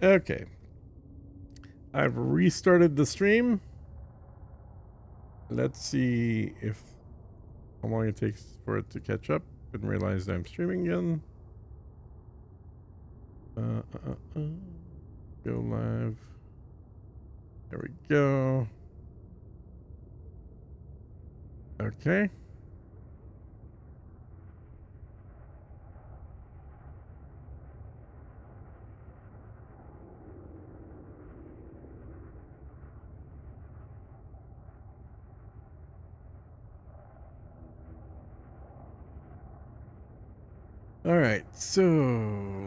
Okay. I've restarted the stream. Let's see if how long it takes for it to catch up and realize I'm streaming again. Go live. There we go. Okay. All right. So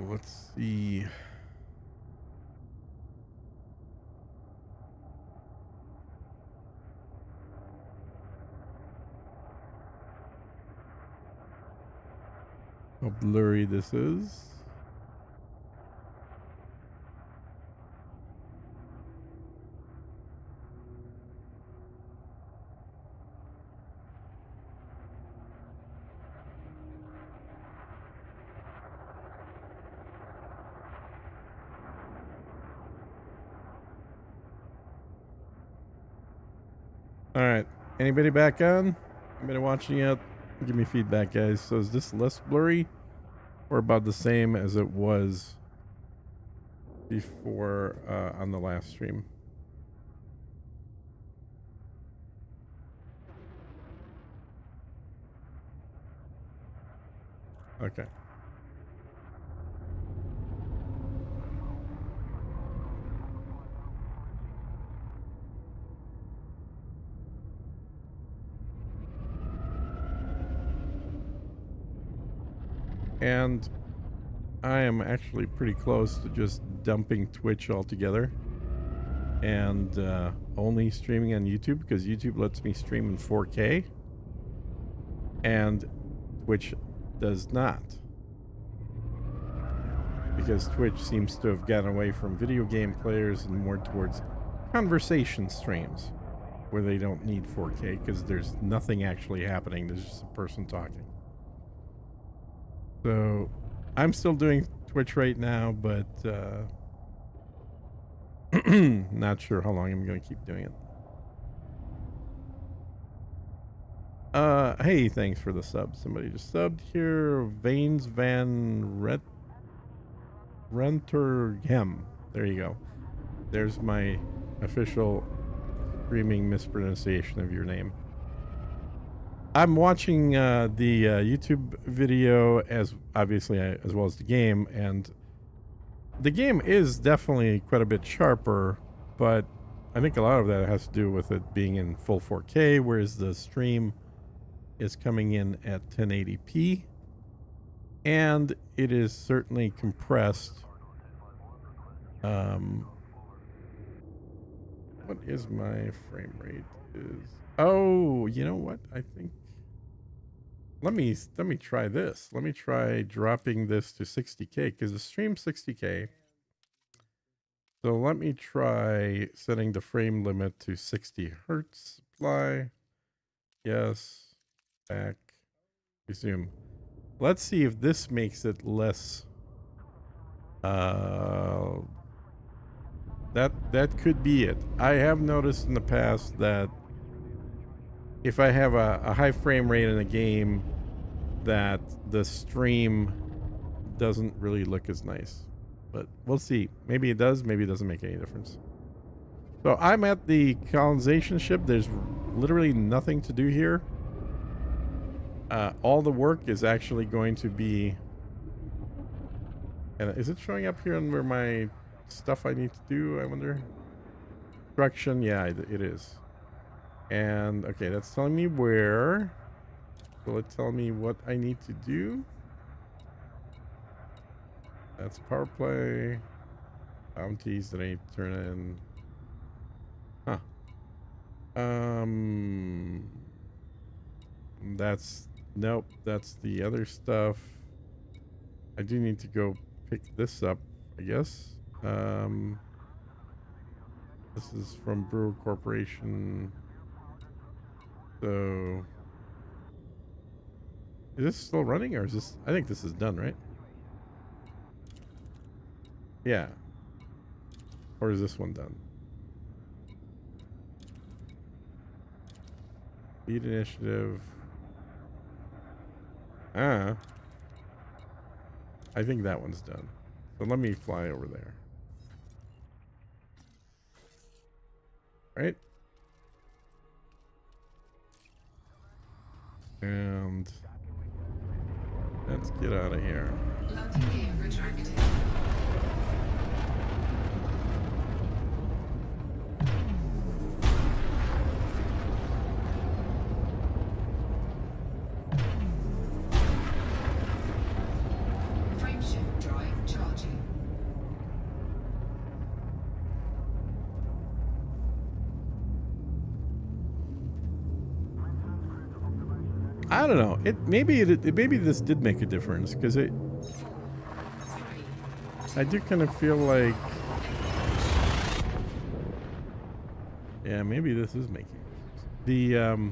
let's see. How blurry this is. All right. Anybody back on? Anybody watching yet? Give me feedback, guys. So is this less blurry or about the same as it was before on the last stream? Okay. And I am actually pretty close to just dumping Twitch altogether and only streaming on YouTube because YouTube lets me stream in 4K and Twitch does not, because Twitch seems to have gotten away from video game players and more towards conversation streams where they don't need 4K because there's nothing actually happening. There's just a person talking. So I'm still doing Twitch right now, but not sure how long I'm going to keep doing it. Hey, thanks for the sub. Somebody just subbed here. Vanes Van Rentergem. There you go. There's my official streaming mispronunciation of your name. I'm watching the YouTube video as obviously as well as the game, and the game is definitely quite a bit sharper, but I think a lot of that has to do with it being in full 4K, whereas the stream is coming in at 1080p, and it is certainly compressed. What is my frame rate? Oh, you know what? I think let me try this. Let me try dropping this to 60k because the stream's 60k. So let me try setting the frame limit to 60 hertz. Apply. Yes. Back. Resume. Let's see if this makes it less. That could be it. I have noticed in the past that if I have a high frame rate in a game, that the stream doesn't really look as nice. But we'll see. Maybe it does. Maybe it doesn't make any difference. So I'm at the colonization ship. There's literally nothing to do here. All the work is actually going to be... And is it showing up here under my stuff I need to do, I wonder? Construction, yeah, it is. And, okay, that's telling me where. Will it tell me what I need to do? That's power play. Bounties that I need to turn in. Huh. That's... Nope, that's the other stuff. I do need to go pick this up, I guess. This is from Brewer Corporation. So... Is this still running or is this... I think this is done, right? Yeah. Or is this one done? Lead initiative. I think that one's done. So let me fly over there. Right? And let's get out of here. Landing gear retracted. Frameshift drive charging. I don't know. Maybe this did make a difference because I do kind of feel like, yeah, maybe this is making the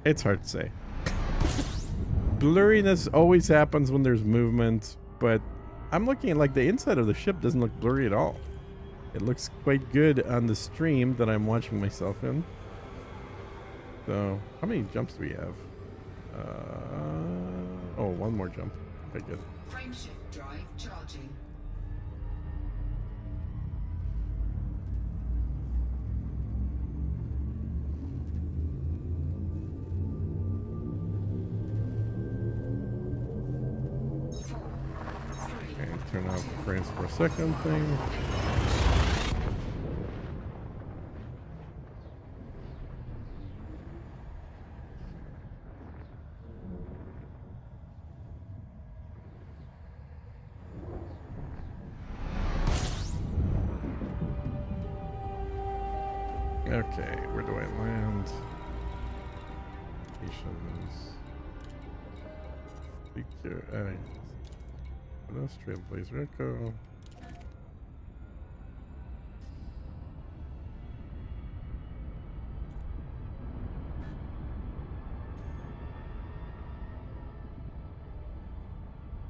it's hard to say. Blurriness always happens when there's movement, but I'm looking at like the inside of the ship doesn't look blurry at all. It looks quite good on the stream that I'm watching myself in. So, how many jumps do we have? Oh, one more jump. Okay, good. Frameshift drive charging. Okay, turn off the frames per second thing. Okay, where do I land? Stations. Industrial Blazer Echo.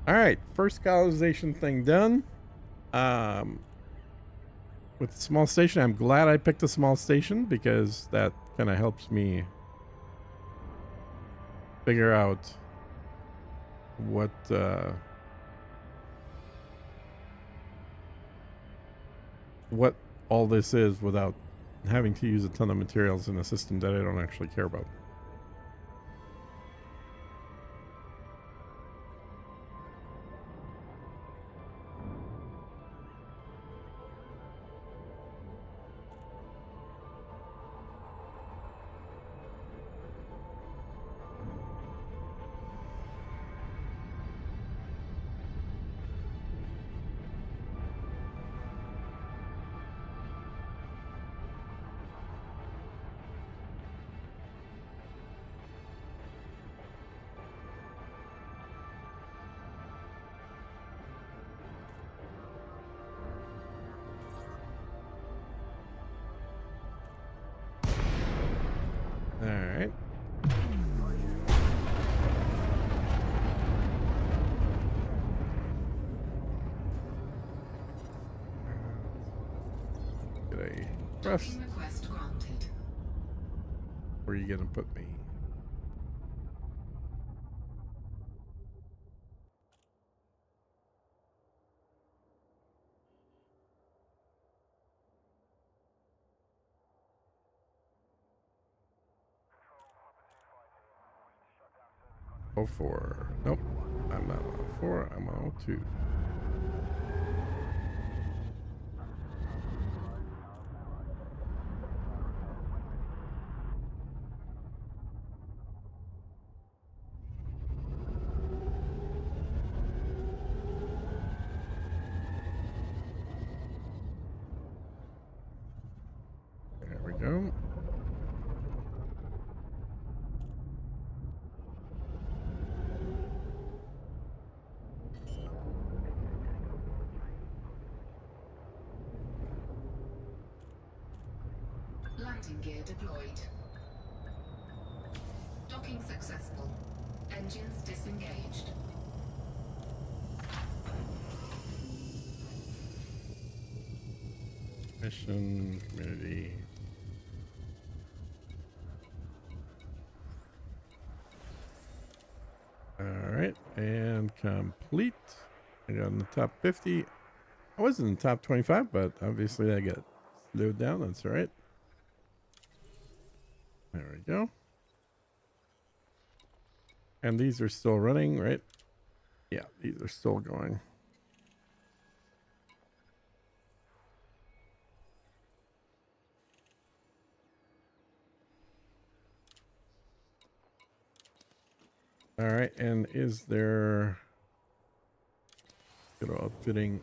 All right, first colonization thing done. With the small station, I'm glad I picked a small station because that kind of helps me figure out what all this is without having to use a ton of materials in a system that I don't actually care about. All right. Did I press? Docking request granted. Where are you gonna put me? Oh, 04. Nope. I'm not on 04. I'm on 02. There we go. Landing gear deployed. Docking successful. Engines disengaged. Mission, community. All right, and complete. I got in the top 50. I was in the top 25, but obviously I got slowed down. That's all right. There we go. And these are still running, right? Yeah, these are still going. All right, and is there good outfitting?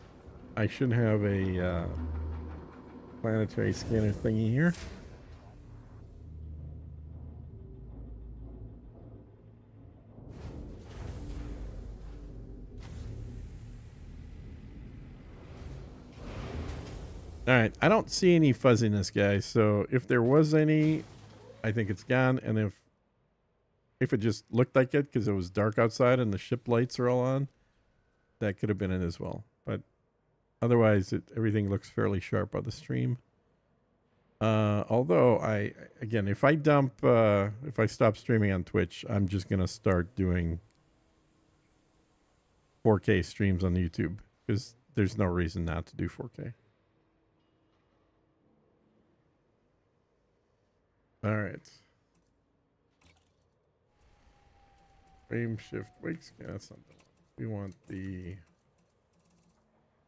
I should have a planetary scanner thingy here. All right, I don't see any fuzziness, guys. So if there was any, I think it's gone. And if it just looked like it because it was dark outside and the ship lights are all on, that could have been it as well. But otherwise, everything looks fairly sharp on the stream. Although again, if I stop streaming on Twitch, I'm just gonna start doing 4K streams on YouTube because there's no reason not to do 4K. All right. Frame shift wake scan. That's something. We want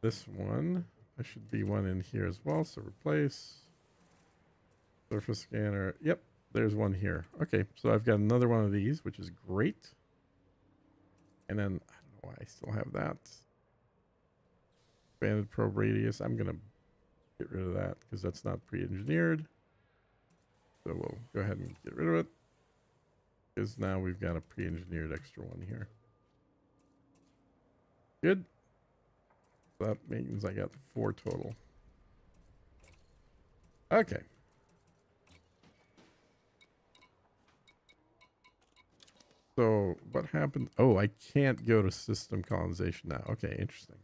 this one. There should be one in here as well. So replace surface scanner. Yep, there's one here. Okay, so I've got another one of these, which is great. And then I don't know why I still have that. Expanded probe radius. I'm gonna get rid of that because that's not pre-engineered. So we'll go ahead and get rid of it. Because now we've got a pre-engineered extra one here. Good. That means I got 4 total. Okay. So what happened? Oh, I can't go to system colonization now. Okay, interesting.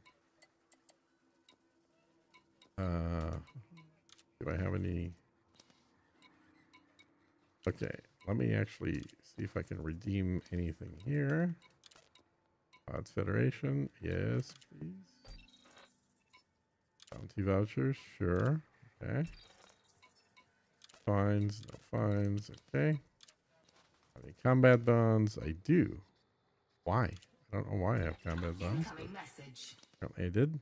Do I have any? Okay, let me actually see if I can redeem anything here. Odds Federation, yes, please. Bounty vouchers, sure. Okay. Fines, no fines. Okay. Any combat bonds? I do. Why? I don't know why I have combat bonds. Message. Apparently I did.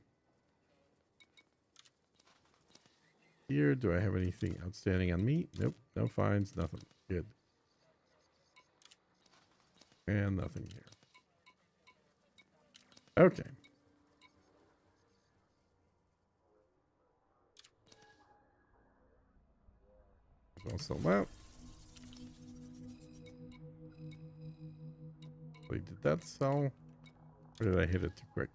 Here, do I have anything outstanding on me? Nope. No fines, nothing. Good. And nothing here. Okay. I'll sell that. Wait, did that sell? Or did I hit it too quick?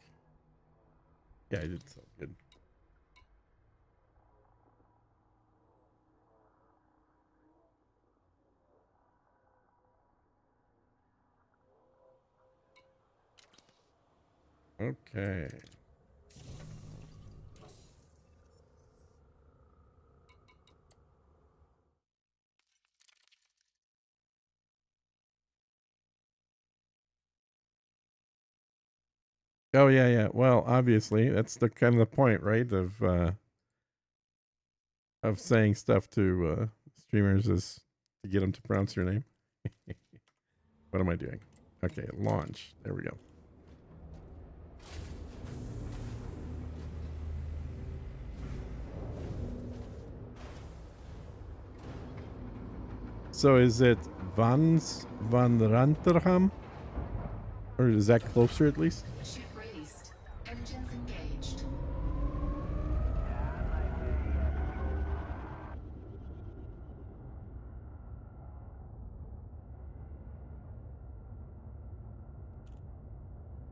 Yeah, I did sell. Good. Okay. Oh yeah, yeah. Well, obviously, that's the kind of the point, right? Of saying stuff to streamers is to get them to pronounce your name. What am I doing? Okay, launch. There we go. So is it Van Ranterham? Or is that closer at least? Ship released. Engines engaged.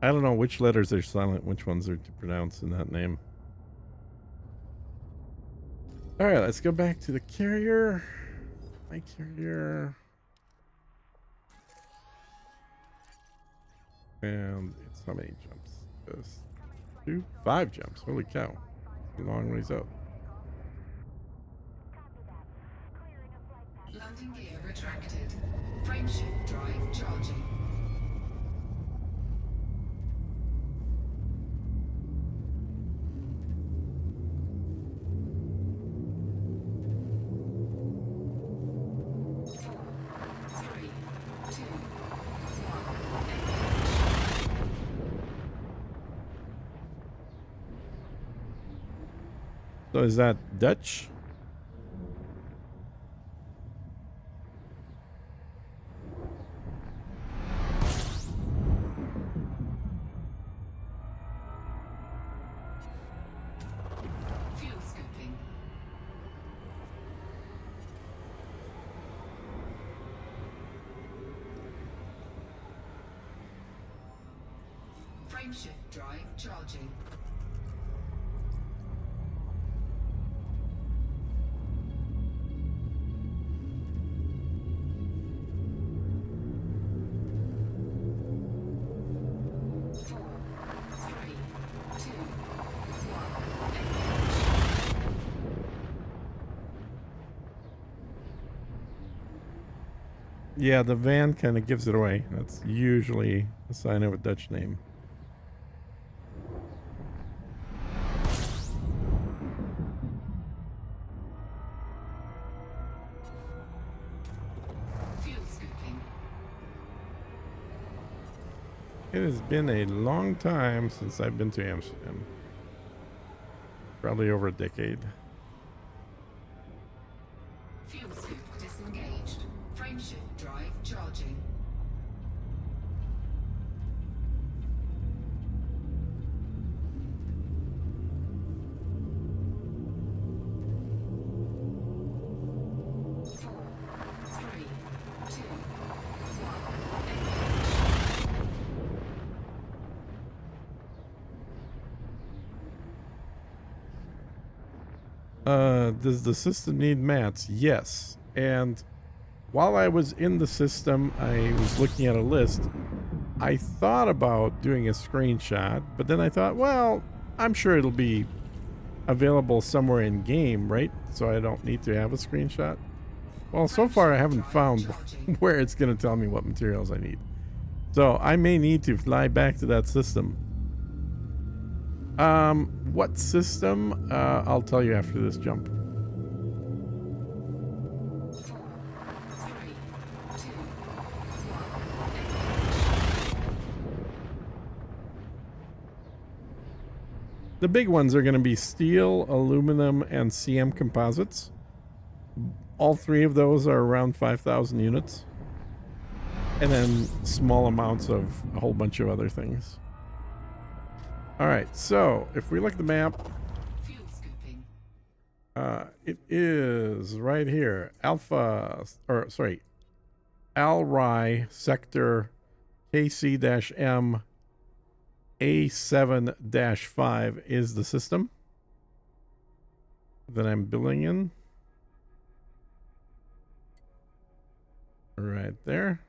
I don't know which letters are silent, which ones are to pronounce in that name. All right, let's go back to the carrier. My carrier. And it's how many jumps? Just 2, 5 jumps. Holy cow. It's a long ways out. Landing gear retracted. Frameshift drive charging. So is that Dutch? Fuel scooping. Frameshift drive charging. Yeah, the van kind of gives it away. That's usually a sign of a Dutch name. Fuel scooping. It has been a long time since I've been to Amsterdam. Probably over a decade. Fuel scoop disengaged. Frameshift drive charging. Four, three, two, one, engage. Does the system need mats? Yes. And while I was in the system, I was looking at a list. I thought about doing a screenshot, but then I thought, well, I'm sure it'll be available somewhere in game, right? So I don't need to have a screenshot. Well, so far I haven't found where it's going to tell me what materials I need. So I may need to fly back to that system. What system? I'll tell you after this jump. Four, three, two, one, engage. The big ones are going to be steel, aluminum, and CM composites. All three of those are around 5,000 units. And then small amounts of a whole bunch of other things. Alright, so if we look at the map, Fuel scooping. it is right here. Alry sector KC-M A7-5 is the system that I'm building in. Right there.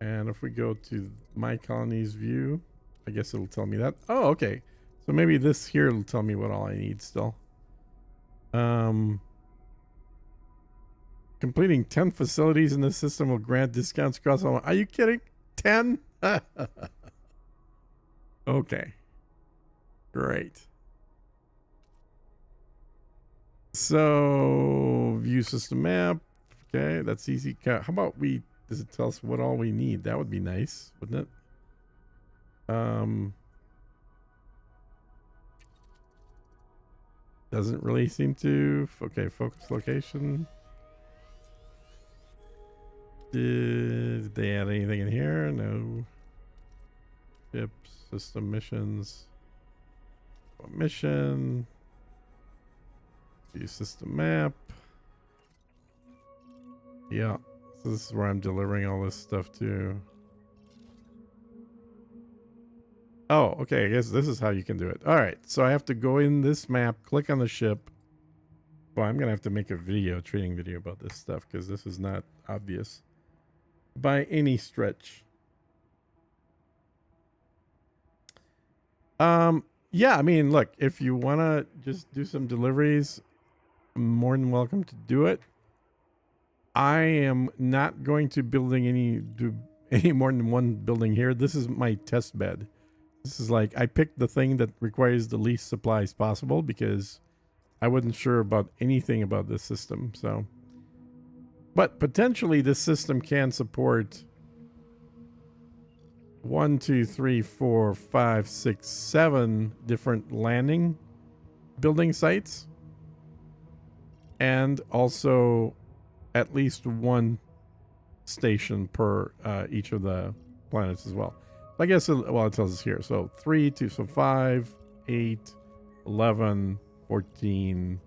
And if we go to my colony's view, I guess it'll tell me that. Oh, okay. So maybe this here will tell me what all I need still. Completing 10 facilities in this system will grant discounts across all. Are you kidding? 10? Okay. Great. So, view system map. Okay, that's easy. How about does it tell us what all we need? That would be nice, wouldn't it? Doesn't really seem to. Okay, focus location. Did they add anything in here? No. Ship system missions. Mission. View system map. Yeah. So this is where I'm delivering all this stuff to. Oh, okay. I guess this is how you can do it. All right. So I have to go in this map, click on the ship. Well, I'm going to have to make a training video about this stuff because this is not obvious. by any stretch. Yeah, I mean, look, if you want to just do some deliveries, I'm more than welcome to do it. I am not going to do any more than one building here. This is my test bed. This is like, I picked the thing that requires the least supplies possible because I wasn't sure about anything about this system. So, but potentially this system can support 1, 2, 3, 4, 5, 6, 7 different landing building sites, and also at least one station per each of the planets as well. I guess, well, it tells us here. So 3, 2, so 5, 8, 11, 14,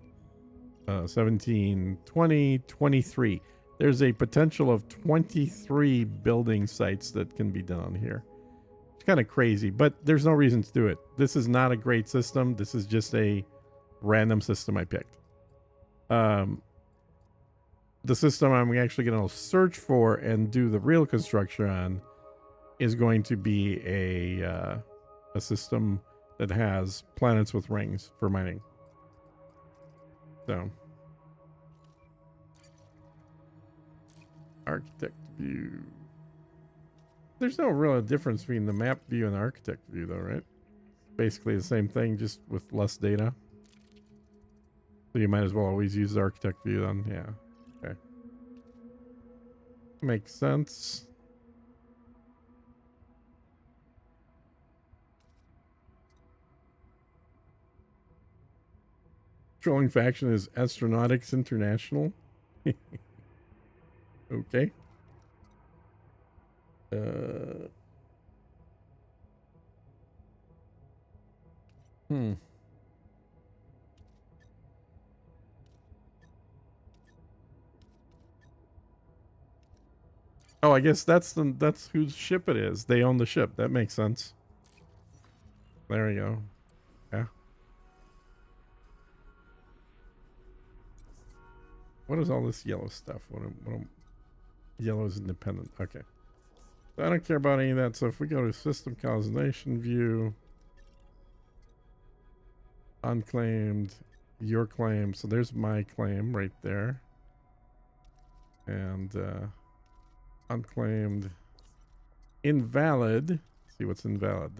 17, 20, 23. There's a potential of 23 building sites that can be done on here. It's kind of crazy, but there's no reason to do it. This is not a great system. This is just a random system I picked. The system I'm actually going to search for and do the real construction on is going to be a system that has planets with rings for mining. So, architect view. There's no real difference between the map view and the architect view, though, right? Basically the same thing, just with less data. So you might as well always use the architect view then. Yeah. Okay. Makes sense. Trolling faction is Astronautics International. Okay. Oh, I guess that's whose ship it is. They own the ship. That makes sense. There we go. Yeah. What is all this yellow stuff? Yellow is independent. Okay. So I don't care about any of that. So if we go to system colonization view, unclaimed, your claim. So there's my claim right there. And unclaimed, invalid. Let's see what's invalid.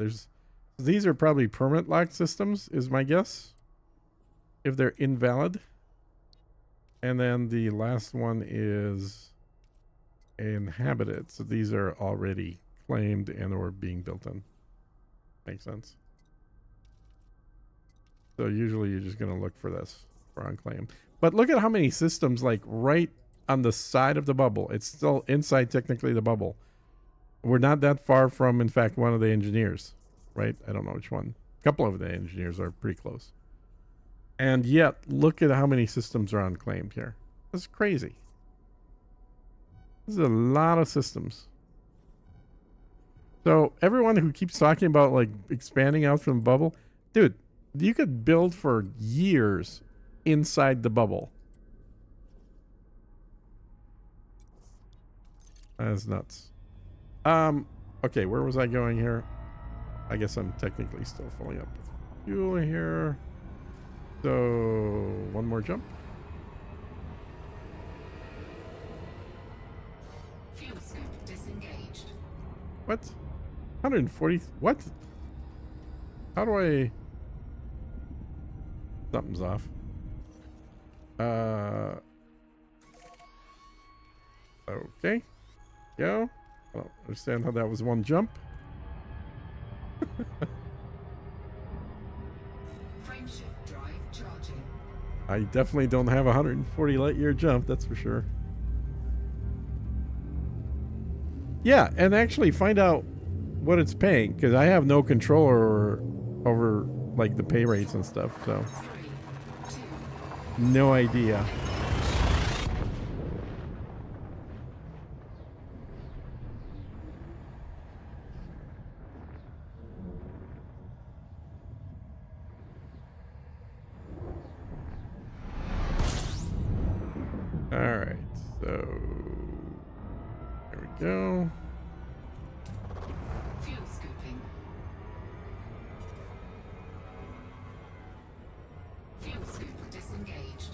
These are probably permanent lock systems, is my guess, if they're invalid. And then the last one is inhabited. So these are already claimed and or being built in. Makes sense. So usually you're just going to look for this for unclaimed. But look at how many systems, like right on the side of the bubble. It's still inside technically the bubble. We're not that far from, in fact, one of the engineers, right? I don't know which one. A couple of the engineers are pretty close. And yet, look at how many systems are unclaimed here. That's crazy. This is a lot of systems. So everyone who keeps talking about like expanding out from the bubble, dude, you could build for years inside the bubble. That's nuts. Okay, where was I going here? I guess I'm technically still filling up with fuel here. So, one more jump. Fuel scope disengaged. What? 140? What? How do I... Something's off. Okay. Go. I don't understand how that was one jump. Frameshift drive charging. I definitely don't have a 140 light year jump, that's for sure. Yeah, and actually find out what it's paying, because I have no control over like the pay rates and stuff, so 3, 2, no idea. All right, so there we go. Fuel scooping. Fuel scoop disengaged.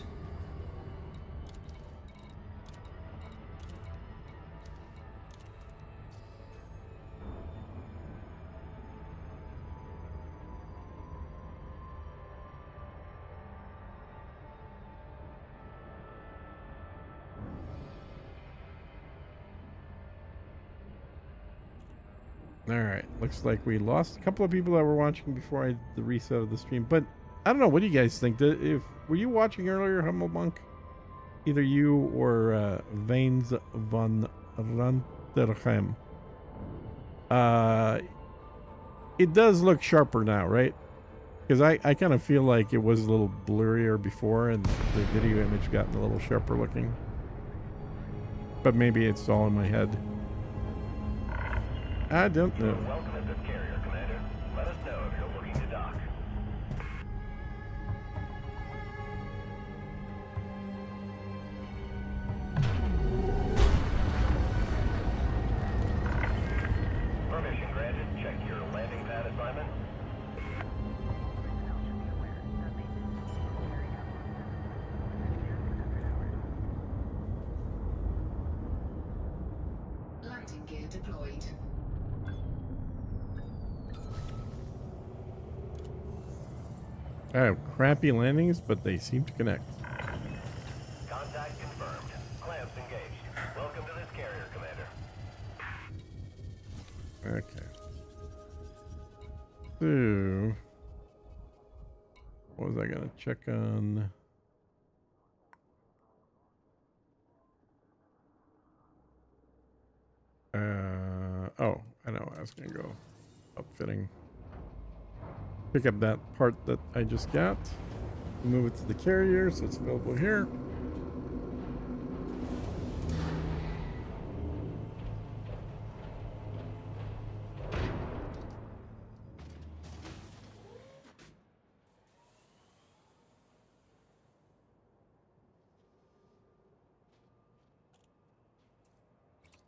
All right, looks like we lost a couple of people that were watching before the reset of the stream. But I don't know. What do you guys think? Were you watching earlier, Humble Monk? Either you or Veins von Ranterheim. It does look sharper now, right? Because I kind of feel like it was a little blurrier before, and the video image gotten a little sharper looking. But maybe it's all in my head. I don't know. Welcome to this carrier, Commander. Let us know if you're looking to dock. Permission granted. Check your landing pad assignment. Landing gear deployed. I have crappy landings, but they seem to connect. Contact confirmed. Clamps engaged. Welcome to this carrier, Commander. Okay. So, what was I gonna check on? Oh, I know. I was gonna go upfitting. Pick up that part that I just got. Move it to the carrier, so it's available here.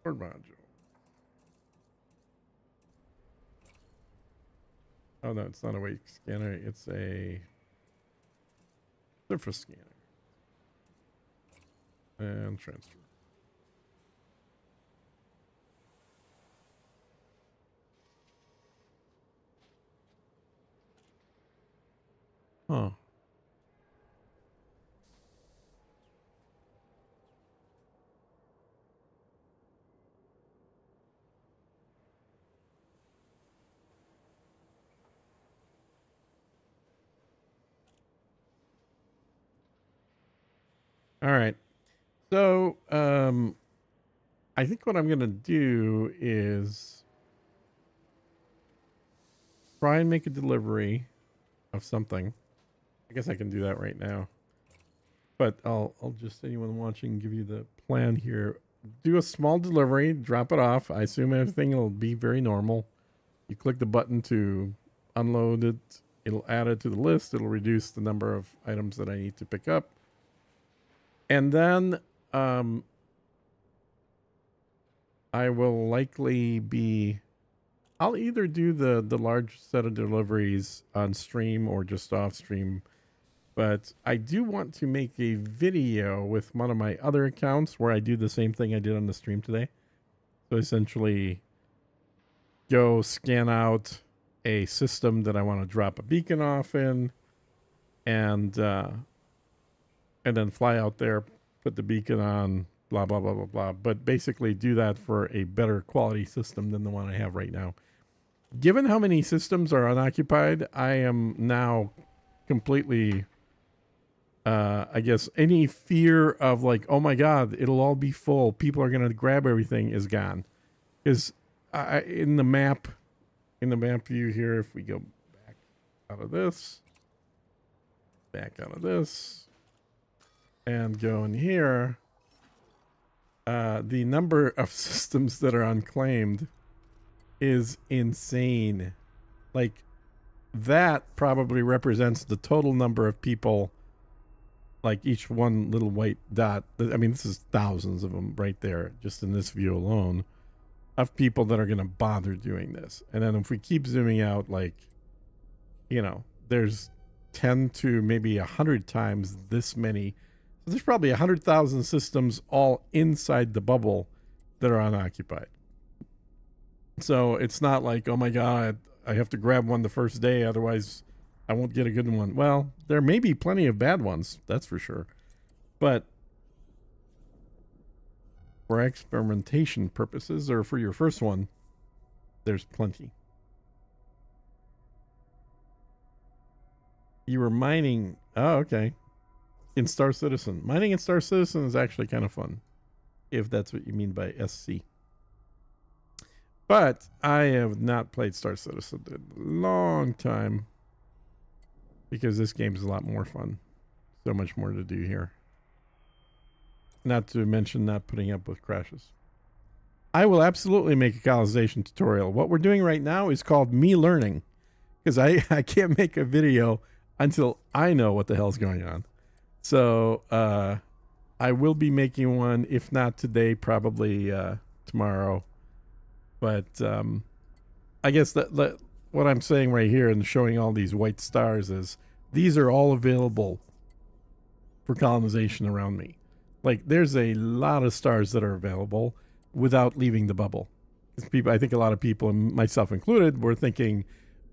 Sword module. Oh no, it's not a wake scanner, it's a surface scanner. And transfer. Huh. All right. So, I think what I'm going to do is try and make a delivery of something. I guess I can do that right now. But I'll just, anyone watching, give you the plan here. Do a small delivery, drop it off. I assume everything will be very normal. You click the button to unload it. It'll add it to the list. It'll reduce the number of items that I need to pick up. And then I will likely be... I'll either do the large set of deliveries on stream or just off stream. But I do want to make a video with one of my other accounts where I do the same thing I did on the stream today. So essentially go scan out a system that I want to drop a beacon off in, and then fly out there, put the beacon on, blah, blah, blah, blah, blah. But basically do that for a better quality system than the one I have right now. Given how many systems are unoccupied, I am now completely, I guess, any fear of like, oh my God, it'll all be full, people are going to grab everything is gone. Because in the map view here, if we go back out of this, and go in here, the number of systems that are unclaimed is insane. Like, that probably represents the total number of people, like each one little white dot. I mean, this is thousands of them right there, just in this view alone. of people that are going to bother doing this. And then if we keep zooming out, like, there's 10 to maybe 100 times this many. So there's probably 100,000 systems all inside the bubble that are unoccupied. So it's not like, oh my God, I have to grab one the first day, otherwise I won't get a good one. Well, there may be plenty of bad ones, that's for sure. But for experimentation purposes, or for your first one, there's plenty. You were mining. Oh, okay. In Star Citizen. Mining in Star Citizen is actually kind of fun, if that's what you mean by SC. But I have not played Star Citizen in a long time, because this game is a lot more fun. So much more to do here. Not to mention not putting up with crashes. I will absolutely make a colonization tutorial. What we're doing right now is called me learning, because I can't make a video until I know what the hell's going on. So I will be making one, if not today, probably tomorrow. But I guess that what I'm saying right here and showing all these white stars is these are all available for colonization around me. Like, there's a lot of stars that are available without leaving the bubble. People, I think a lot of people, and myself included, were thinking,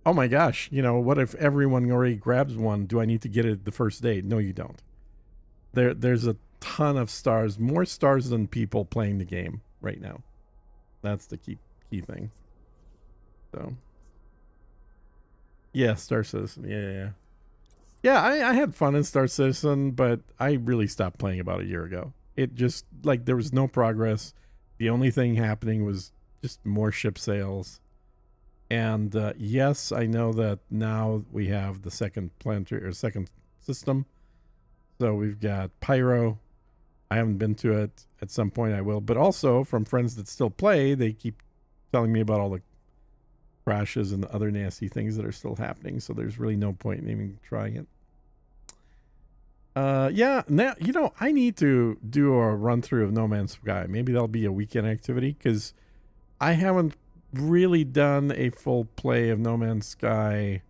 oh my gosh, what if everyone already grabs one? Do I need to get it the first day? No, you don't. There's a ton of stars, more stars than people playing the game right now. That's the key thing. So, yeah, Star Citizen. Yeah, I had fun in Star Citizen, but I really stopped playing about a year ago. It just, like, there was no progress. The only thing happening was just more ship sales. And yes, I know that now we have the second planetary, or second system. So we've got Pyro. I haven't been to it. At some point I will. But also, from friends that still play, they keep telling me about all the crashes and other nasty things that are still happening. So there's really no point in even trying it. Yeah, now, I need to do a run through of No Man's Sky. Maybe that'll be a weekend activity, because I haven't really done a full play of No Man's Sky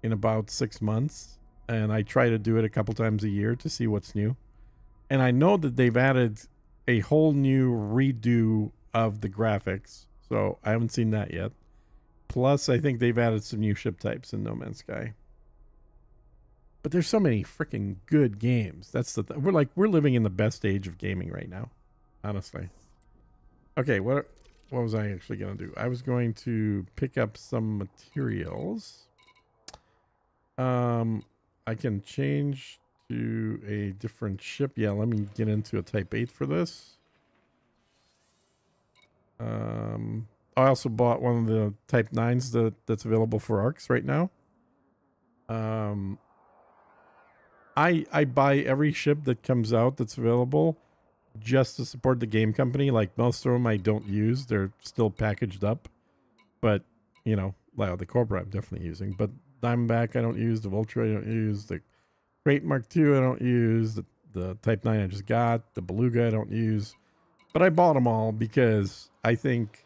in about 6 months. And I try to do it a couple times a year to see what's new. And I know that they've added a whole new redo of the graphics. So I haven't seen that yet. Plus, I think they've added some new ship types in No Man's Sky. But there's so many freaking good games. That's the we're living in the best age of gaming right now, honestly. Okay, what was I actually going to do? I was going to pick up some materials. I can change to a different ship. Yeah, let me get into a Type 8 for this. I also bought one of the Type 9s that's available for ARCs right now. I buy every ship that comes out that's available just to support the game company. Like, most of them I don't use. They're still packaged up. But, like the Cobra I'm definitely using. But Diamondback I don't use. The Vulture I don't use. The Crate Mark II I don't use. The Type 9 I just got. The Beluga I don't use. But I bought them all because I think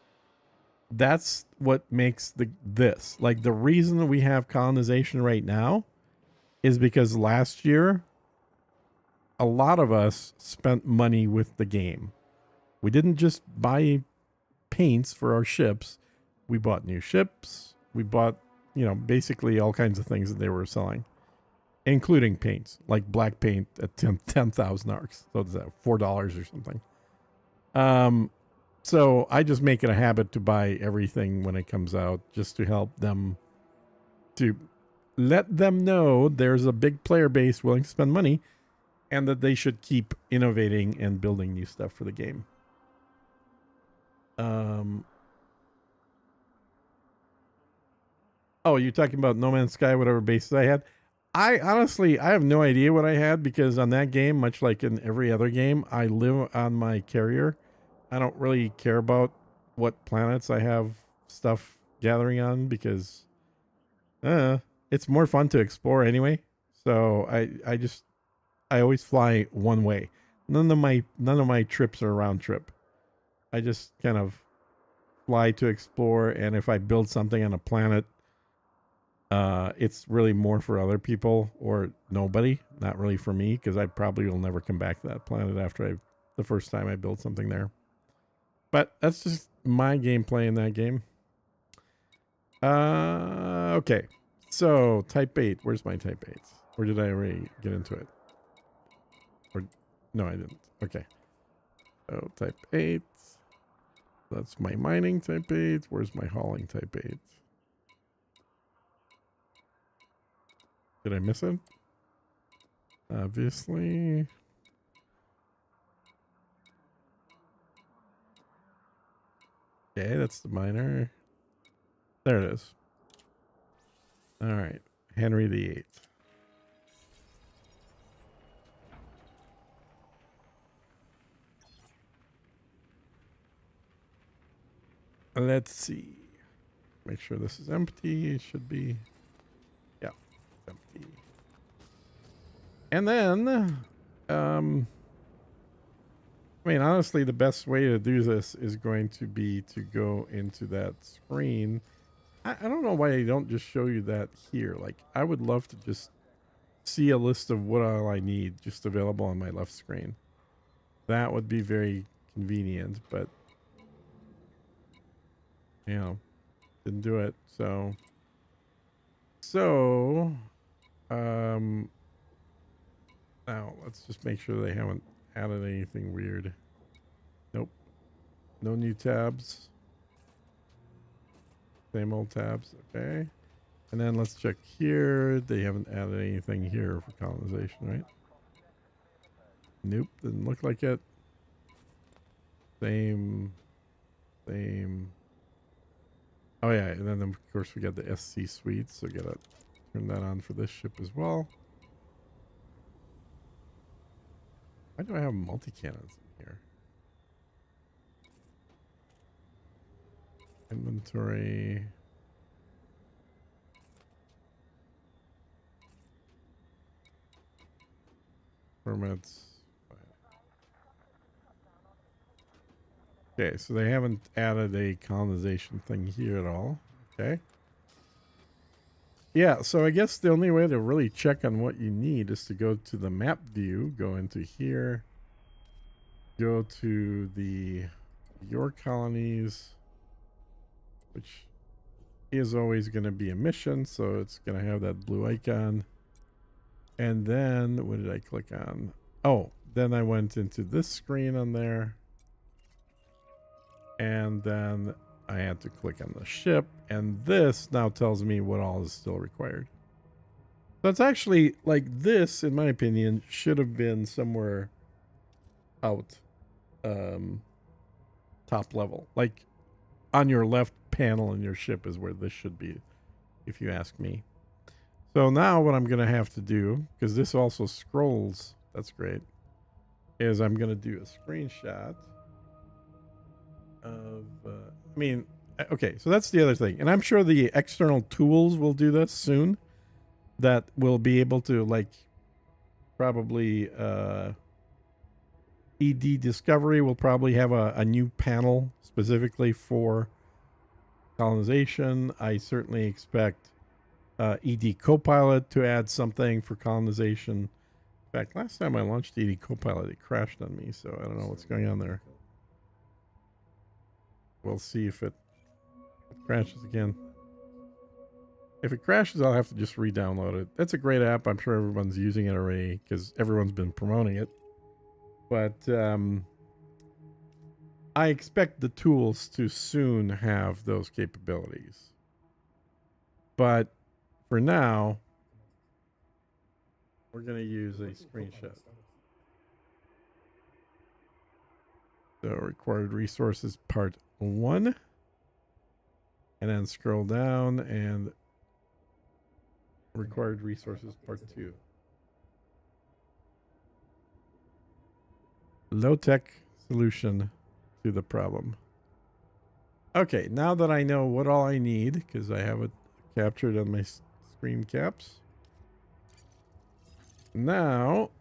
that's what makes this. Like, the reason that we have colonization right now is because last year, a lot of us spent money with the game. We didn't just buy paints for our ships. We bought new ships. We bought, basically all kinds of things that they were selling, including paints, like black paint at 10,000 ARCs. So is that $4 or something? So I just make it a habit to buy everything when it comes out, just to help them, to let them know there's a big player base willing to spend money, and that they should keep innovating and building new stuff for the game. Oh, you're talking about No Man's Sky, whatever bases I had? I have no idea what I had, because on that game, much like in every other game, I live on my carrier. I don't really care about what planets I have stuff gathering on, because it's more fun to explore anyway. So I always fly one way. None of my trips are round trip. I just kind of fly to explore, and if I build something on a planet, it's really more for other people or nobody, not really for me, because I probably will never come back to that planet after the first time I build something there. But that's just my gameplay in that game. Okay. So type 8. Where's my type 8? Or did I already get into it? Or no, I didn't. Okay. So type 8. That's my mining type 8. Where's my hauling type 8? Did I miss it? Obviously. Okay, that's the miner. There it is. All right. Henry VIII. Let's see. Make sure this is empty. It should be. Yeah, it's empty. And then, I mean, honestly, the best way to do this is going to be to go into that screen. I don't know why they don't just show you that here. Like, I would love to just see a list of what all I need just available on my left screen. That would be very convenient, but, you know, didn't do it. So, now let's just make sure they haven't added anything weird. Nope. No new tabs. Same old tabs. Okay. And then let's check here. They haven't added anything here for colonization, right? Nope. Didn't look like it. Same. Oh yeah, and then of course we got the SC suite, so gotta turn that on for this ship as well. Why do I have multi-cannons in here? Inventory. Permits. Okay, so they haven't added a colonization thing here at all. Okay. Yeah, so I guess the only way to really check on what you need is to go to the map view, go into here, go to your colonies, which is always going to be a mission, so it's going to have that blue icon. And then, what did I click on? Oh, then I went into this screen on there. And then I had to click on the ship, and this now tells me what all is still required. So it's actually like this, in my opinion, should have been somewhere out top level. Like on your left panel in your ship is where this should be, if you ask me. So now what I'm going to have to do, because this also scrolls, that's great, is I'm going to do a screenshot of okay, so that's the other thing, and I'm sure the external tools will do this soon, that will be able to, like, probably ED Discovery will probably have a new panel specifically for colonization. I certainly expect ED Copilot to add something for colonization. In fact, last time I launched ED Copilot, it crashed on me, so I don't know what's going on there. We'll see if it crashes again. If it crashes, I'll have to just re-download it. That's a great app. I'm sure everyone's using it already because everyone's been promoting it. But I expect the tools to soon have those capabilities. But for now, we're going to use a screenshot. So required resources part 1. And then scroll down and required resources part 2. Low-tech solution to the problem. Okay, now that I know what all I need, because I have it captured on my screen caps, now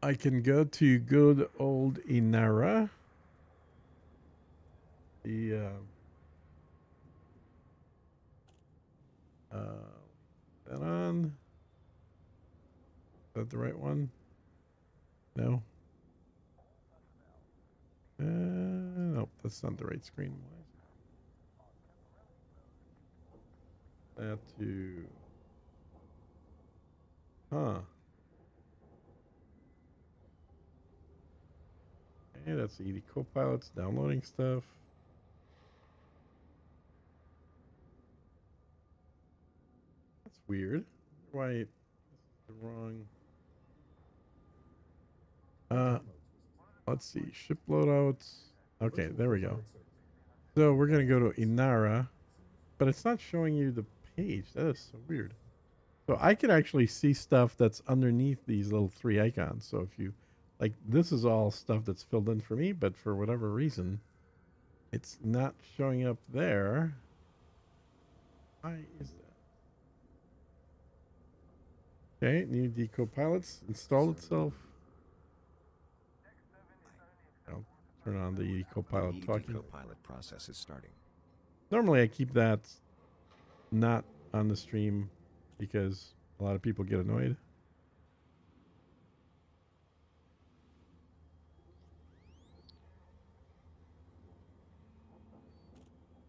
I can go to good old Inara. The That on. Is that the right one? No. Nope, that's not the right screen. Why is it? That to. Huh. Okay, that's ED Copilot's downloading stuff. That's weird. Why this is the wrong. Let's see. Ship loadouts. Okay, there we go. So we're gonna go to Inara, but it's not showing you the page. That is so weird. So I can actually see stuff that's underneath these little three icons. So if you like, this is all stuff that's filled in for me, but for whatever reason, it's not showing up there. Why is that? Okay, new Copilot's installed itself. I'll turn on the Copilot talking. Copilot process is starting. Normally I keep that not on the stream because a lot of people get annoyed.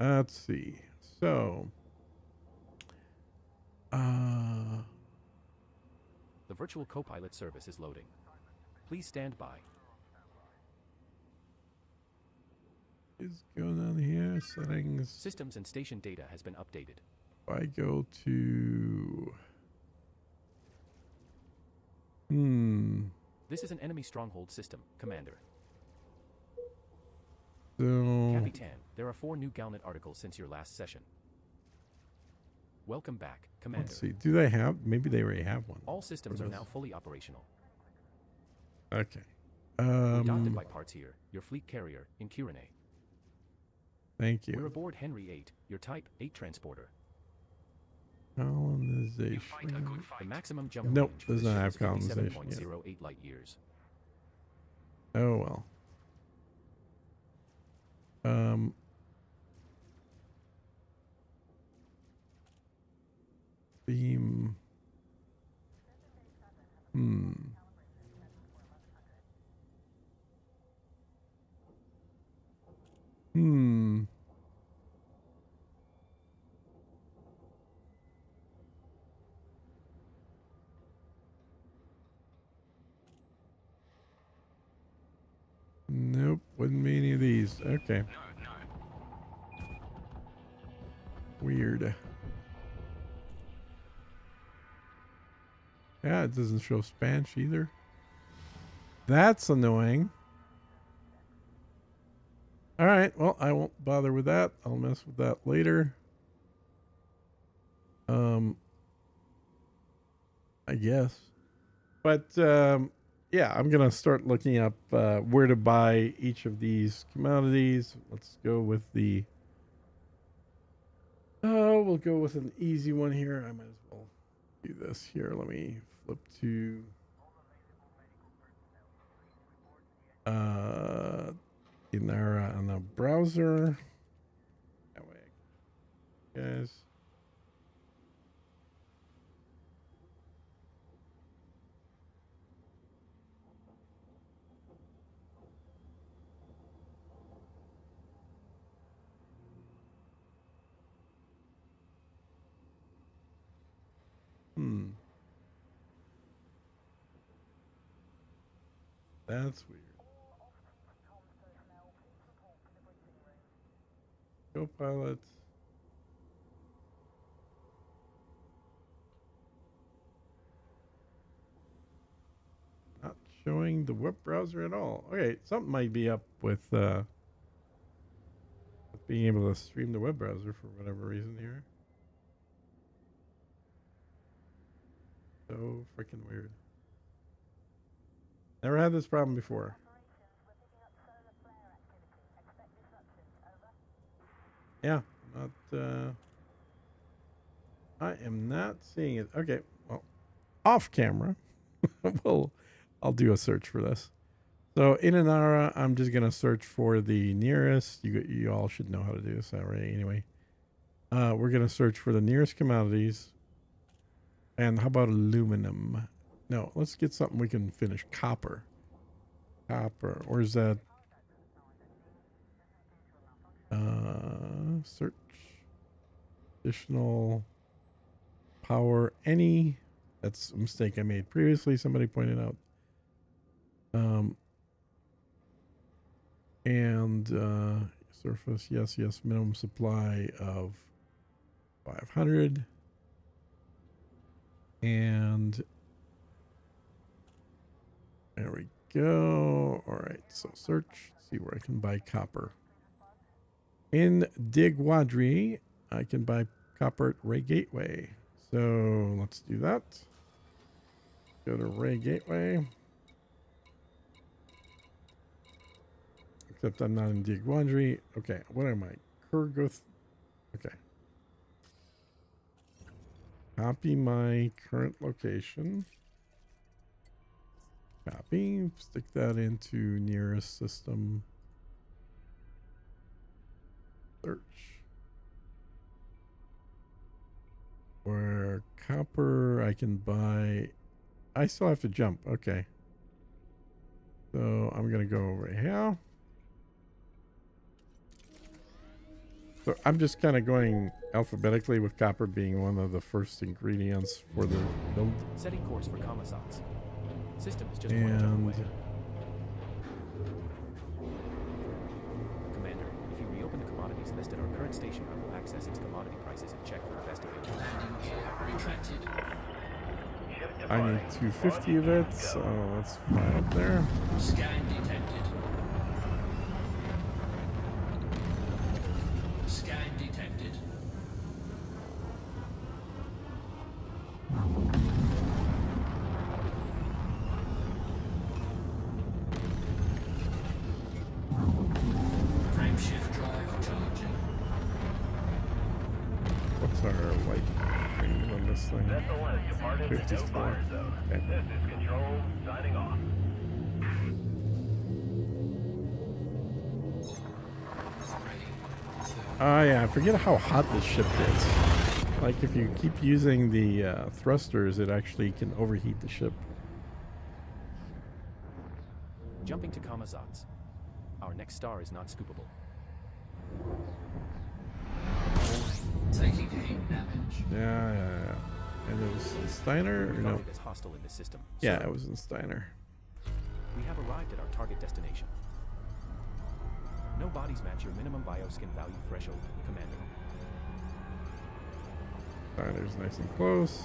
Let's see. So, the virtual Copilot service is loading. Please stand by. is going on here? Settings. Systems and station data has been updated. I go to. This is an enemy stronghold system, Commander. So. Capitan, there are 4 new Galnet articles since your last session. Welcome back, Commander. Let's see. Do they have? Maybe they already have one. All systems are now fully operational. Okay. Adopted by parts here, your fleet carrier in Kirene. Thank you. We're aboard Henry 8, your Type 8 transporter. Colonization. The maximum jump Nope, range for does the not ship have is colonization. 57.08 light years. Oh well. Beam. Nope, wouldn't be any of these. Okay. Weird. Yeah, it doesn't show Spanish either. That's annoying. All right, well, I won't bother with that. I'll mess with that later. I guess. But yeah, I'm gonna start looking up where to buy each of these commodities. Let's go with the. Oh, we'll go with an easy one here. I might as well do this here. Let me flip to. In our on the browser. That way, guys. That's weird. Copilot. Not showing the web browser at all. Okay, something might be up with being able to stream the web browser for whatever reason here. So freaking weird. Never had this problem before. Yeah, not. I am not seeing it. Okay, well, off camera. I'll do a search for this. So in Inara, I'm just gonna search for the nearest. You all should know how to do this already, anyway. We're going to search for the nearest commodities. And how about aluminum? No, let's get something we can finish. Copper. Copper. Or is that? Search. Additional power. Any. That's a mistake I made previously. Somebody pointed out. And surface. Yes. Minimum supply of 500. And there we go. All right, so search, see where I can buy copper. In Digwadri, I can buy copper at Ray Gateway. So let's do that. Go to Ray Gateway. Except I'm not in Digwadri. Okay, what am I? Kurgoth. Okay. Copy my current location. Copy. Stick that into nearest system. Search. Where copper I can buy. I still have to jump. Okay. So I'm going to go over here. So I'm just kind of going alphabetically with copper being one of the first ingredients for the build. Setting course for Kamazats. System is just one And jump away. Commander, if you reopen the commodities list at our current station, I will access its commodity prices and check for the best available. Landing gear retracted. Shift to I need flight. 250 of it, so let's fly up there. Scan detected. Scan detected. Frameshift drive charging. What's our light thing on this thing? Vessel has departed the 54. no fire zone. Okay. This is Control, signing off. Oh yeah, I forget how hot this ship gets. Like if you keep using the thrusters, it actually can overheat the ship. Jumping to Kamazats. Our next star is not scoopable. Taking heat damage. Yeah. And it was in Steiner? Or no? Regarded as hostile in this system. Yeah, Sir, it was in Steiner. we have arrived at our target destination. No bodies match your minimum bioskin value threshold, Commander. Steiner's nice and close.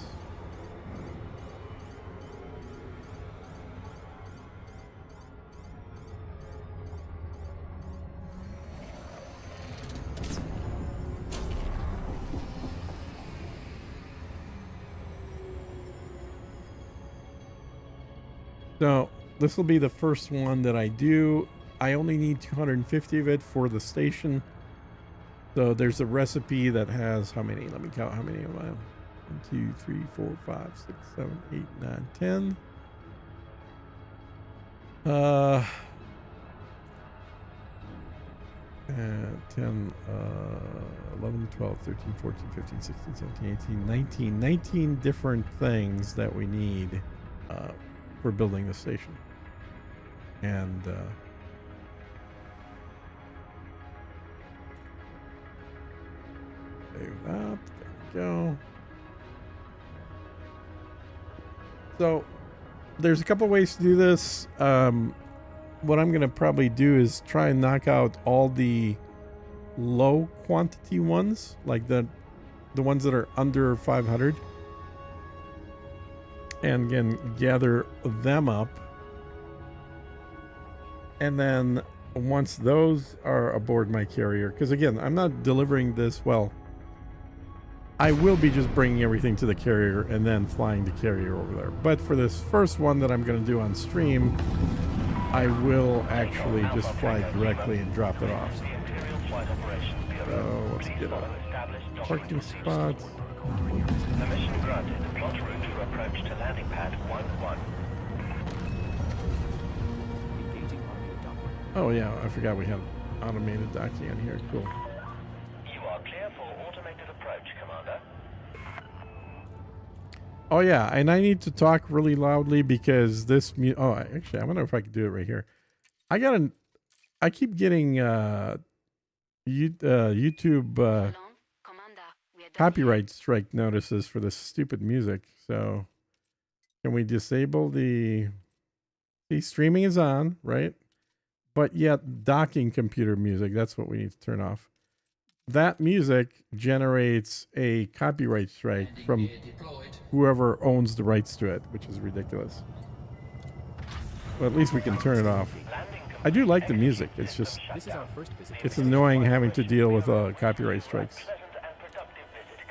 So this will be the first one that I do. I only need 250 of it for the station. So there's a recipe that has how many? Let me count how many of mine. 1, 2, 3, 4, 5, 6, 7, 8, 9, 10. 10, 11, 12, 13, 14, 15, 16, 17, 18, 19. 19 different things that we need for building the station. And save that. There we go. So there's a couple ways to do this. What I'm going to probably do is try and knock out all the low quantity ones, like the ones that are under 500, and again gather them up. And then once those are aboard my carrier, because again, I'm not delivering this, well, I will be just bringing everything to the carrier and then flying the carrier over there. But for this first one that I'm going to do on stream, I will actually just fly directly and drop it off. So let's get a parking spot. Permission granted. Plot route for approach to landing pad 11. Engaging automated docking. Oh yeah, I forgot we had automated docking on here. Cool. You are clear for automated approach, Commander. Oh yeah, and I need to talk really loudly because this actually I wonder if I could do it right here. I keep getting YouTube Shalom, Commander. We are done copyright strike notices for this stupid music. So can we disable the streaming is on, right? But yet docking computer music, that's what we need to turn off. That music generates a copyright strike from whoever owns the rights to it, which is ridiculous. Well, at least we can turn it off. I do like the music. It's just, This is our first visit to it's annoying having to deal with copyright strikes. Pleasant and productive visit,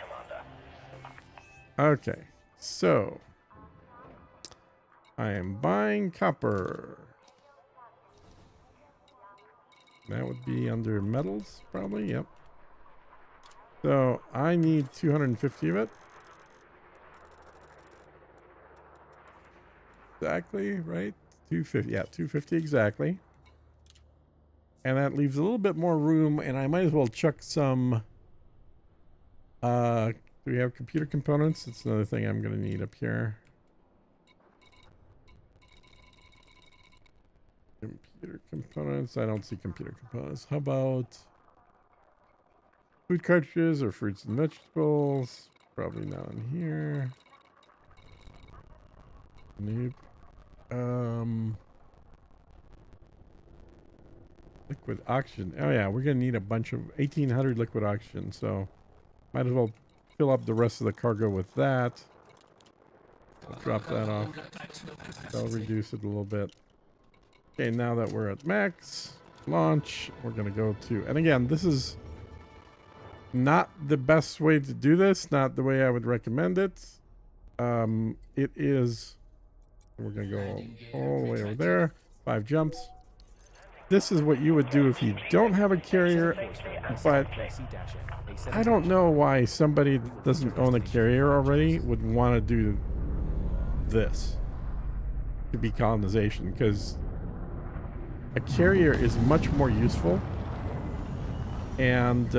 Commander. Okay, so I am buying copper. That would be under metals, probably. Yep. So I need 250 of it. Exactly, right? 250. Yeah, 250 exactly. And that leaves a little bit more room, and I might as well chuck some. Do we have computer components? That's another thing I'm going to need up here. Computer components. I don't see computer components. How about food cartridges or fruits and vegetables? Probably not in here. Nope. Liquid oxygen. Oh yeah, we're gonna need a bunch of 1800 liquid oxygen, so might as well fill up the rest of the cargo with that. I'll drop that off. That'll reduce it a little bit. Okay, now that we're at max launch, we're gonna go to, and again, this is not the best way to do this, not the way I would recommend it. It is, we're gonna go all the way over there, 5 jumps. This is what you would do if you don't have a carrier, but I don't know why somebody that doesn't own a carrier already would want to do this to be colonization, because a carrier is much more useful, and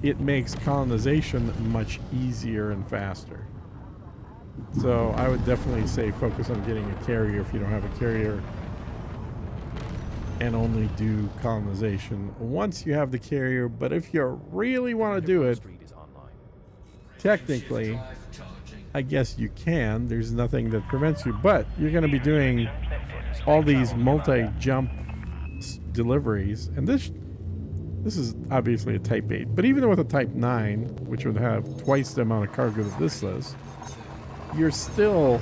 it makes colonization much easier and faster. So I would definitely say focus on getting a carrier if you don't have a carrier, and only do colonization once you have the carrier. But if you really want to do it, technically, I guess you can. There's nothing that prevents you, but you're going to be doing all these multi-jump deliveries, and this is obviously a Type 8, but even with a Type 9, which would have twice the amount of cargo that this does, you're still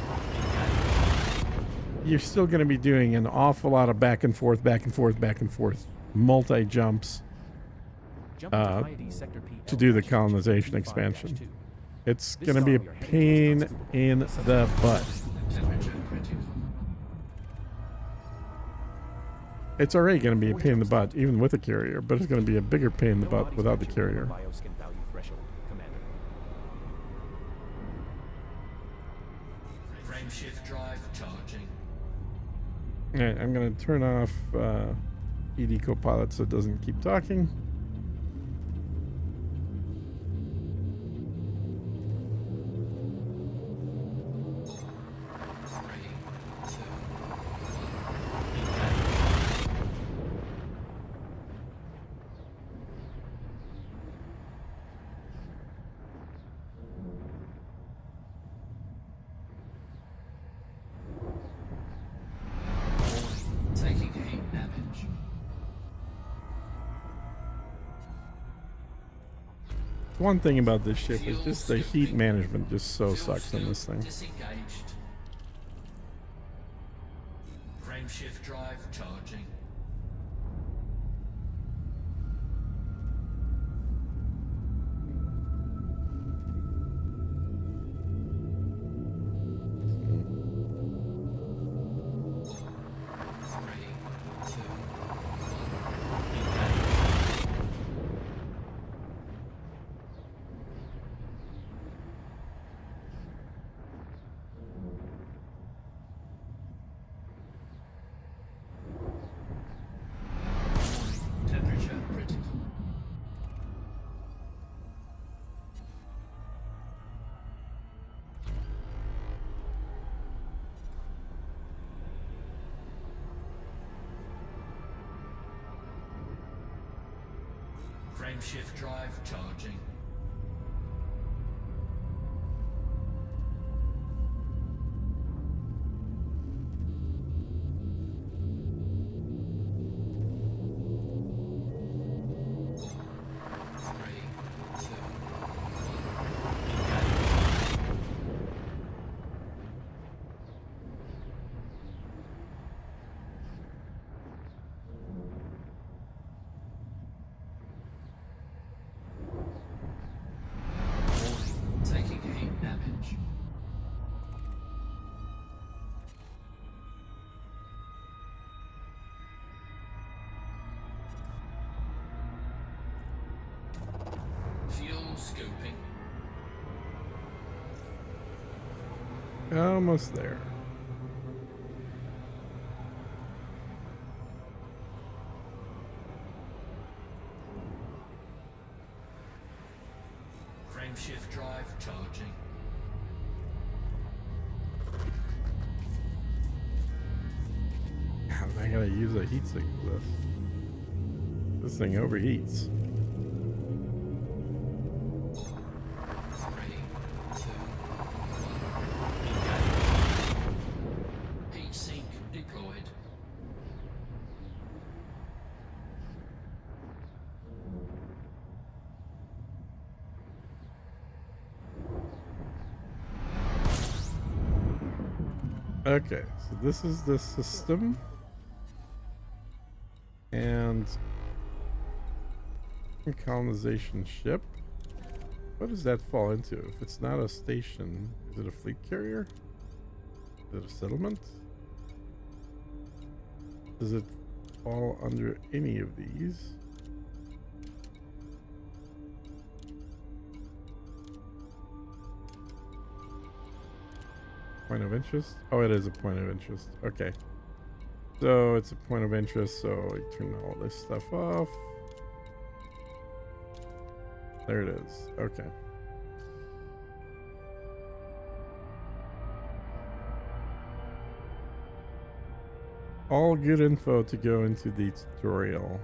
going to be doing an awful lot of back and forth, multi-jumps to do the colonization expansion. It's going to be a pain in the butt. It's already going to be a pain in the butt, even with a carrier, but it's going to be a bigger pain in the butt without the carrier. Frameshift drive charging. Alright, I'm going to turn off ED Copilot so it doesn't keep talking. Taking heat damage. One thing about this ship is just the heat management just so sucks on this thing. Disengaged. Frameshift drive charging. Frameshift drive charging. Three, two, engage. Taking heat damage. Fuel scooping. Almost there. Frameshift drive charging. I gotta use a heat sink for this. This thing overheats. 3, 2, 1. Engage. Heat sink deployed. Okay, so this is the system. And colonization ship. What does that fall into? If it's not a station, is it a fleet carrier? Is it a settlement? Does it fall under any of these? Point of interest? Oh, it is a point of interest. Okay. So it's a point of interest, so I turn all this stuff off. There it is. Okay. All good info to go into the tutorial.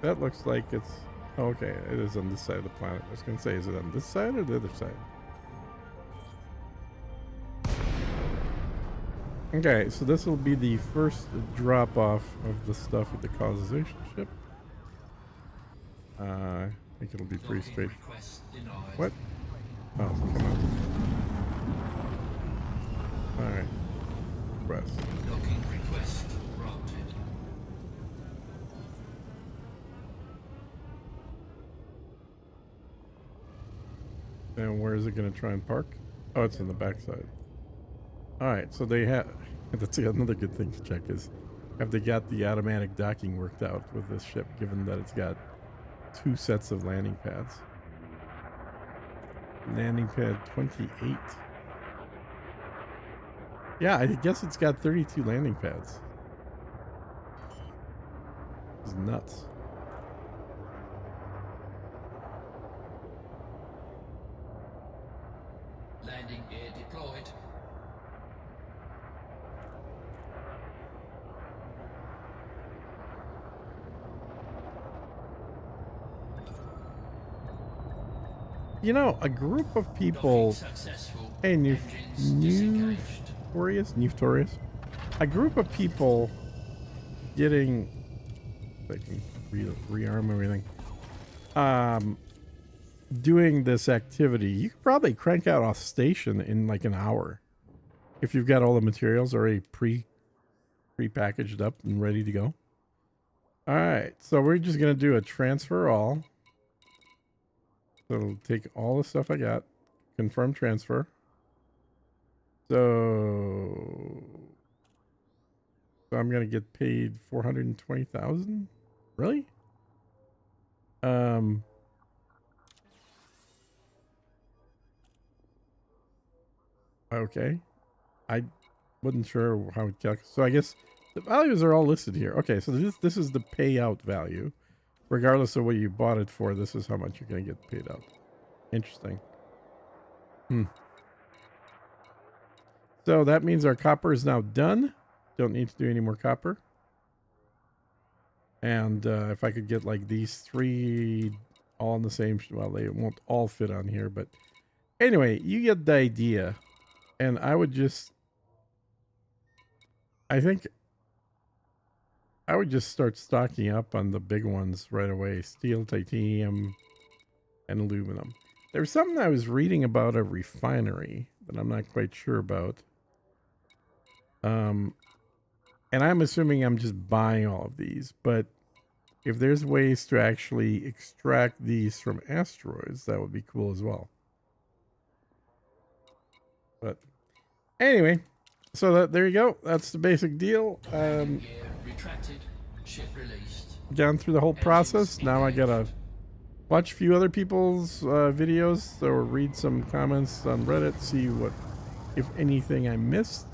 That looks like it's okay. It is on this side of the planet. I was gonna say, is it on this side or the other side? Okay, so this will be the first drop off of the stuff with the colonization ship. I think it'll be pretty Docking straight. request denied. What? Oh, come on. All right. Press. Docking request granted. And where is it going to try and park? Oh, it's in the backside. All right, so they have. That's another good thing to check is have they got the automatic docking worked out with this ship, given that it's got 2 sets of landing pads. Landing pad 28. Yeah, I guess it's got 32 landing pads. It's nuts. Landing gear deployed. You know, a group of people. Docking successful. Hey, Engines disengaged. Newtorious. A group of people getting. They can rearm everything. Doing this activity, you could probably crank out a station in like an hour if you've got all the materials already pre-packaged up and ready to go. All right, so we're just gonna do a transfer all. So it'll take all the stuff I got, confirm transfer. So I'm gonna get paid 420,000. Really? Okay. I wasn't sure how it calculates. So I guess the values are all listed here. Okay, so this is the payout value. Regardless of what you bought it for, this is how much you're going to get paid out. Interesting. So that means our copper is now done. Don't need to do any more copper. And if I could get like these 3 all in the same, well, they won't all fit on here, but anyway, you get the idea. And I would just, I think I would just start stocking up on the big ones right away. Steel, titanium, and aluminum. There's something I was reading about a refinery that I'm not quite sure about. And I'm assuming I'm just buying all of these, but if there's ways to actually extract these from asteroids, that would be cool as well. But anyway, so there you go. That's the basic deal. Landing gear retracted. Ship released. Gone through the whole process. Now I gotta watch a few other people's videos or read some comments on Reddit, see what, if anything, I missed.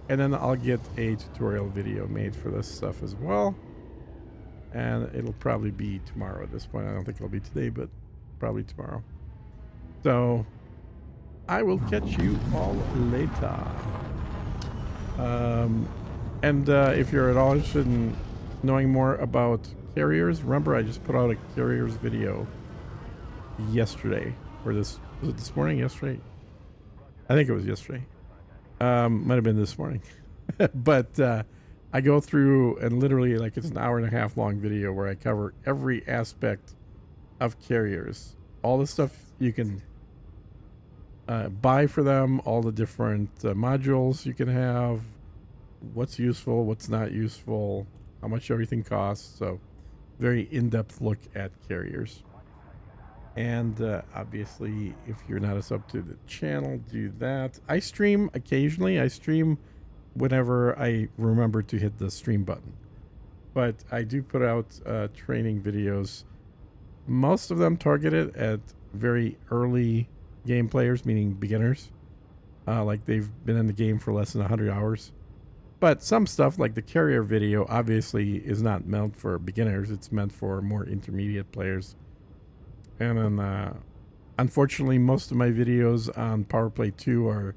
And then I'll get a tutorial video made for this stuff as well. And it'll probably be tomorrow at this point. I don't think it'll be today, but probably tomorrow. So I will catch you all later. And if you're at all interested in knowing more about carriers, remember I just put out a carriers video yesterday. Or was it this morning? Yesterday? I think it was yesterday. Might have been this morning. But I go through and literally, like, it's an 1.5 hour long video where I cover every aspect of carriers. All the stuff you can buy for them, all the different modules you can have, what's useful, what's not useful, how much everything costs. So very in-depth look at carriers. And obviously, if you're not a sub to the channel, do that. I stream occasionally. I stream whenever I remember to hit the stream button. But I do put out training videos, most of them targeted at very early game players, meaning beginners. Like they've been in the game for less than 100 hours. But some stuff like the carrier video obviously is not meant for beginners. It's meant for more intermediate players. And then, unfortunately, most of my videos on PowerPlay 2 are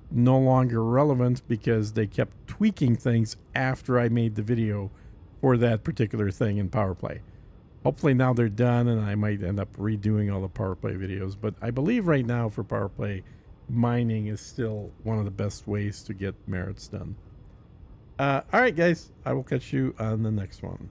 no longer relevant because they kept tweaking things after I made the video for that particular thing in PowerPlay. Hopefully now they're done and I might end up redoing all the PowerPlay videos. But I believe right now for PowerPlay, mining is still one of the best ways to get merits done. All right, guys, I will catch you on the next one.